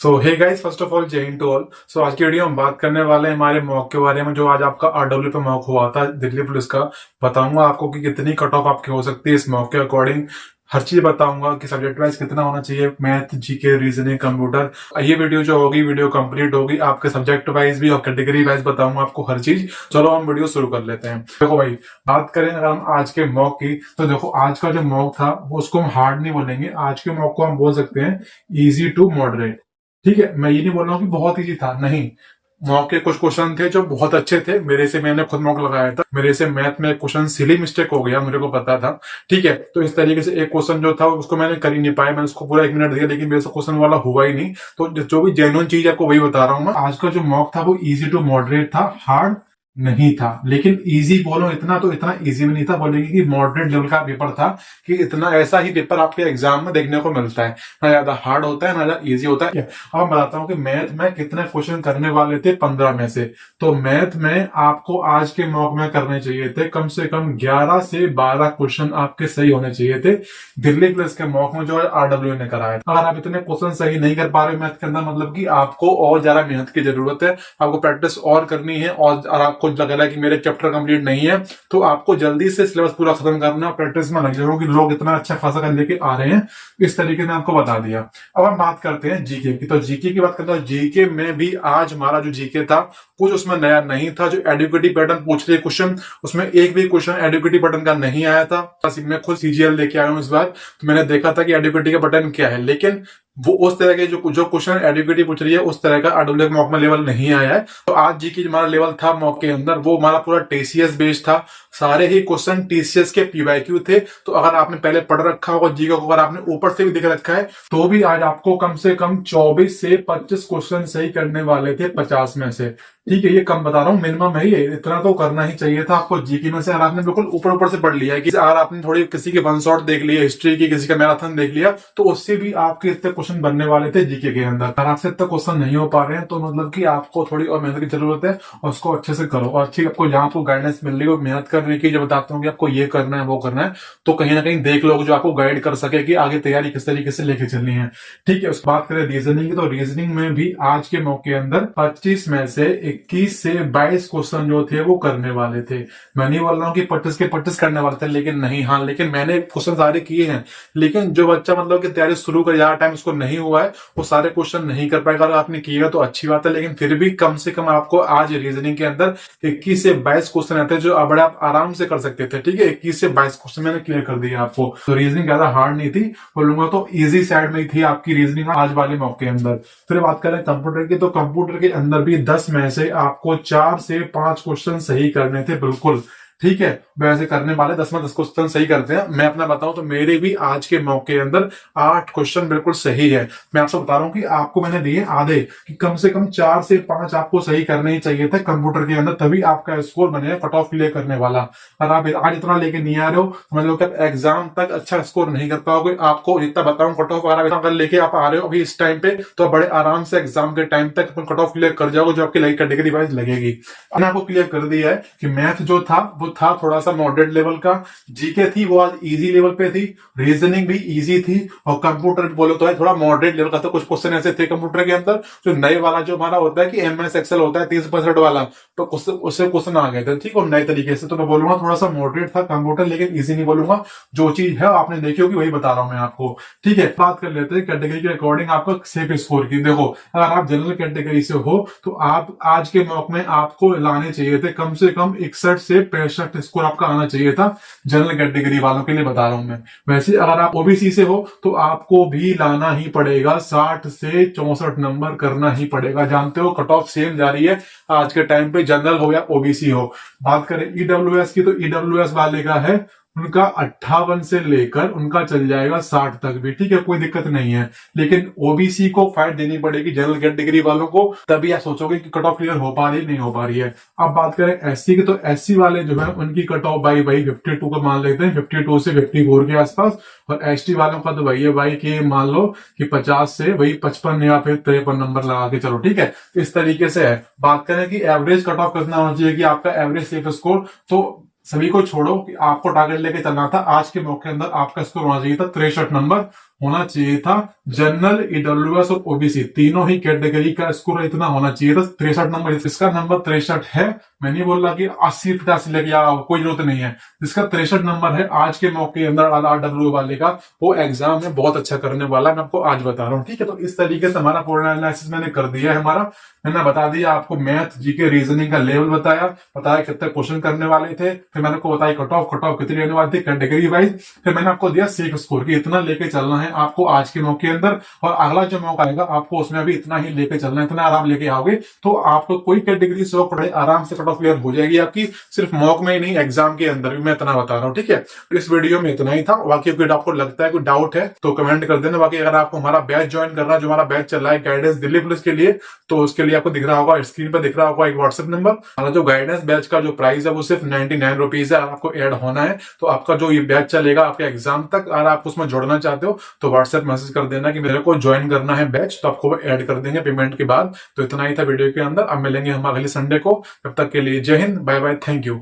So hey guys, first of all जय हिंद to all. सो आज की वीडियो हम बात करने वाले हैं हमारे मॉक के बारे में, जो आज आपका आरडब्ल्यू पे मॉक हुआ था दिल्ली पुलिस का। बताऊंगा आपको कि कितनी कट ऑफ आपकी हो सकती है इस मॉक के अकॉर्डिंग। हर चीज बताऊंगा कि सब्जेक्ट वाइज कितना होना चाहिए, मैथ, जीके, रीजनिंग, कंप्यूटर। ये वीडियो जो होगी वीडियो कंप्लीट होगी आपके सब्जेक्ट वाइज भी और कैटेगरी वाइज बताऊंगा आपको हर चीज। चलो हम वीडियो शुरू कर लेते हैं। देखो भाई, बात करें अगर हम आज के मॉक की, तो देखो आज का जो मॉक था वो उसको हम हार्ड नहीं बोलेंगे, आज के मॉक को हम बोल सकते हैं इजी टू मॉडरेट। ठीक है, मैं ये नहीं बोल रहा हूँ कि बहुत इजी था, नहीं। मॉक के कुछ क्वेश्चन थे जो बहुत अच्छे थे, मेरे से मैंने खुद मॉक लगाया था, मेरे से मैथ में क्वेश्चन सिली मिस्टेक हो गया, मुझे को पता था। ठीक है, तो इस तरीके से एक क्वेश्चन जो था उसको मैंने कर ही नहीं पाया, मैंने उसको पूरा 1 मिनट दिया लेकिन मेरे से क्वेश्चन वाला हुआ ही नहीं। तो जो भी जेन्युइन चीज आपको वही बता रहा हूँ मैं। आज का जो मॉक था वो इजी टू मॉडरेट था, हार्ड नहीं था। लेकिन इजी बोलो इतना, तो इतना इजी भी नहीं था बोलेंगे कि मॉडरेट लेवल का पेपर था, कि इतना ऐसा ही पेपर आपके एग्जाम में देखने को मिलता है, ना ज्यादा हार्ड होता है ना ज्यादा इजी होता है। अब मैं बताता हूँ कि मैथ में कितने क्वेश्चन करने वाले थे 15 में से। तो मैथ में आपको आज के मॉक में करने चाहिए थे कम से कम 11 से 12 क्वेश्चन आपके सही होने चाहिए थे दिल्ली पुलिस के मॉक में जो है आरडब्ल्यू ने कराया। अगर आप इतने क्वेश्चन सही नहीं कर पा रहे मैथ के अंदर, मतलब कि आपको और ज्यादा मेहनत की जरूरत है, आपको प्रैक्टिस और करनी है, और आपको लग रहा है कि मेरे चैप्टर कंप्लीट नहीं है, तो आपको जल्दी से सिलेबस पूरा खत्म करना है, प्रैक्टिस में लग जाओ कि लोग इतना अच्छा खासा कर लेके आ रहे हैं। इस तरीके से आपको बता दिया। अब हम बात करते हैं जीके की। तो जीके की बात करते हैं, जीके में भी आज हमारा जो जीके था कुछ उसमें नया नहीं था। जो एडुकेटी पैटर्न पूछ रहे क्वेश्चन, उसमें एक भी क्वेश्चन एडुकेटी पैटर्न का नहीं आया था। मैं खुद सीजीएल लेके आया हूं इस बार, तो मैंने देखा था कि एडुकेटी का पैटर्न क्या है, लेकिन वो उस तरह के जो क्वेश्चन एडुकेटी पूछ रही है उस तरह का आरडब्ल्यू के मॉक में लेवल नहीं आया है। तो आज जीके हमारा लेवल था मॉक के अंदर, वो हमारा पूरा टीसीएस बेस्ड था। सारे ही क्वेश्चन टीसीएस के पीवाईक्यू थे। तो अगर आपने पहले पढ़ रखा होगा जीके को, अगर आपने ऊपर से भी देख रखा है, तो भी आज आपको कम से कम 24 से 25 क्वेश्चन सही करने वाले थे 50 में से। ठीक है, ये कम बता रहा हूँ, मिनिमम है ये, इतना तो करना ही चाहिए था आपको जीके में से। अगर आपने बिल्कुल ऊपर ऊपर से पढ़ लिया है, कि अगर आपने थोड़ी किसी के वन शॉट देख लिया, हिस्ट्री की किसी का मैराथन देख लिया, तो उससे भी आपके इतने क्वेश्चन बनने वाले थे जीके के अंदर। अगर आपसे इतने क्वेश्चन नहीं हो पा रहे हैं, तो मतलब कि आपको थोड़ी और मेहनत की जरूरत है, और उसको अच्छे से करो। और अच्छी आपको जहां आपको गाइडेंस मिल रही है मेहनत करने की, जो बताता हूँ कि आपको ये करना है वो करना है, तो कहीं ना कहीं देख लो जो आपको गाइड कर सके कि आगे तैयारी किस तरीके से लेके चलनी है। ठीक है, उसके बात करें रीजनिंग की, तो रीजनिंग में भी आज के मॉक के अंदर 25 में से 21 से 22 क्वेश्चन जो थे वो करने वाले थे। मैं नहीं बोल रहा हूँ कि 25 के 25 करने वाले थे, लेकिन नहीं, हाँ, लेकिन मैंने क्वेश्चन सारे किए हैं। लेकिन जो बच्चा मतलब कि तैयारी शुरू कर ज्यादा टाइम उसको नहीं हुआ है, वो सारे क्वेश्चन नहीं कर पाएगा। अगर आपने किया तो अच्छी बात है, लेकिन फिर भी कम से कम आपको आज रीजनिंग के अंदर 21 से 22 क्वेश्चन आते हैं, जो अब आप आराम से कर सकते थे। ठीक है, 21 से 22 क्वेश्चन मैंने क्लियर कर दिया आपको। तो रीजनिंग ज्यादा हार्ड नहीं थी, बोलूंगा तो इजी साइड में ही थी आपकी रीजनिंग आज वाले मॉक के अंदर। फिर बात करें कंप्यूटर की, तो कंप्यूटर के अंदर भी 10 में से आपको 4 से 5 क्वेश्चन सही करने थे, बिल्कुल। ठीक है, वैसे करने वाले 10 में 10 क्वेश्चन सही करते हैं। मैं अपना बताऊं तो मेरे भी आज के मॉक के अंदर 8 क्वेश्चन बिल्कुल सही है। मैं आपसे बता रहा हूं कि आपको मैंने दिए आधे, कि कम से कम 4 से 5 आपको सही करने ही चाहिए थे कंप्यूटर के अंदर, तभी आपका स्कोर बनेगा कट ऑफ क्लियर करने वाला। अगर आप आज इतना लेके नहीं आ रहे हो, समझ लो कि आप एग्जाम तक अच्छा स्कोर नहीं कर पाओगे। आपको जितना बताऊं कट ऑफ अगर लेके आप आ रहे हो अभी इस टाइम पे, तो बड़े आराम से एग्जाम के टाइम तक कट ऑफ क्लियर कर जाओगे, जो आपकी लाइक कैटेगरी वाइज लगेगी। मैंने आपको क्लियर कर दिया है कि मैथ जो था वो था थोड़ा सा मॉडरेट लेवल का, जीके थी वो आज इजी लेवल पे थी, रीजनिंग भी इजी थी, और कंप्यूटर बोलो तो है थोड़ा मॉडरेट लेवल का था। कुछ क्वेश्चन ऐसे थे कंप्यूटर के अंदर जो नए वाला जो हमारा होता है कि एमएस एक्सेल होता है 30% वाला, तो उससे क्वेश्चन आ गए थे। ठीक है, नए तरीके से। तो मैं बोलूंगा थोड़ा सा मॉडरेट था कंप्यूटर, लेकिन इजी नहीं बोलूंगा। जो चीज है आपने देखी होगी वही बता रहा हूं मैं आपको। ठीक है, बात कर लेते हैं कैटेगरी के अकॉर्डिंग आपका सेफ स्कोर की। देखो, अगर आप जनरल कैटेगरी से हो तो आप आज के मॉक में आपको लाने चाहिए थे कम से कम 61 से 65 स्कोर आपका आना चाहिए था। जनरल कैटेगरी वालों के लिए बता रहा हूं मैं। वैसे अगर आप ओबीसी से हो तो आपको भी लाना ही पड़ेगा, 60 से 64 नंबर करना ही पड़ेगा। जानते हो कट ऑफ सेम जा रही है आज के टाइम पे, जनरल हो या ओबीसी हो। बात करें ईडब्ल्यूएस की, तो ईडब्ल्यूएस वाले का है उनका 58 से लेकर उनका चल जाएगा 60 तक भी। ठीक है, कोई दिक्कत नहीं है। लेकिन ओबीसी को फाइट देनी पड़ेगी जनरल कैटेगरी वालों को, तभी आप सोचोगे कि कट ऑफ क्लियर हो पा रही नहीं हो पा रही है। अब बात करें एससी की, तो एससी वाले जो है उनकी कट ऑफ भाई 52 का मान लेते हैं, 52 से 54 के आसपास। और एसटी वालों का तो भाई है भाई कि मान लो कि 50 से वही 55 या फिर 53 नंबर लगा के चलो। ठीक है, इस तरीके से है। बात करें कि एवरेज कट ऑफ कितना होना चाहिए कि आपका एवरेज सेफ स्कोर, तो सभी को छोड़ो कि आपको टारगेट लेके चलना था। आज के मौके के अंदर आपका स्कोर होना चाहिए था 63 नंबर, होना चाहिए था जनरल, ईडब्ल्यूएस और ओबीसी तीनों ही कैटेगरी का स्कोर इतना होना चाहिए था 63 नंबर। इसका नंबर 63 है। मैं नहीं बोल रहा कि 80-85 लेके आओ, कोई जरूरत नहीं है। जिसका 63 नंबर है आज के मौके के अंदर आरडब्ल्यू वाले का, वो एग्जाम में बहुत अच्छा करने वाला है। मैं आपको आज बता रहा हूँ, ठीक है। तो इस तरीके से हमारा पूरा एनालिसिस मैंने कर दिया है। हमारा मैंने बता दिया आपको मैथ, जीके, रीजनिंग का लेवल बताया कितने क्वेश्चन करने वाले थे, फिर मैंने आपको बताया कट ऑफ कितनी रहने वाली थी कैटेगरी वाइज, फिर मैंने आपको दिया सीख स्कोर की इतना लेके चलना है आपको आज के मौके के अंदर, और अगला जो मौका आएगा आपको उसमें भी इतना ही लेके चलना है। इतना आराम लेके आओगे तो आपको कोई कैटेगरी से पढ़े आराम से कट ऑफ क्लियर हो जाएगी आपकी, सिर्फ मॉक में ही नहीं एग्जाम के अंदर भी। मैं इतना बता रहा हूँ, ठीक है। तो इस वीडियो में इतना ही था। बाकी कोई आपको लगता है कोई डाउट है तो कमेंट कर देना। बाकी अगर आपको हमारा बैच ज्वाइन करना है, जो हमारा बैच चल रहा है गाइडेंस दिल्ली पुलिस के लिए, तो उसके लिए आपको दिख रहा होगा स्क्रीन पर दिख रहा होगा एक व्हाट्सएप नंबर। हमारा जो गाइडेंस बैच का जो प्राइस है वो सिर्फ 99 रुपीज है। आपको ऐड होना है तो आपका जो ये बैच चलेगा आपके एग्जाम तक, अगर आप उसमें जुड़ना चाहते हो तो व्हाट्सएप मैसेज कर देना कि मेरे को ज्वाइन करना है बैच, तो आपको ऐड कर देंगे पेमेंट के बाद। तो इतना ही था वीडियो के अंदर। अब मिलेंगे हम अगले संडे को। तब तक के लिए जय हिंद, बाय बाय, थैंक यू।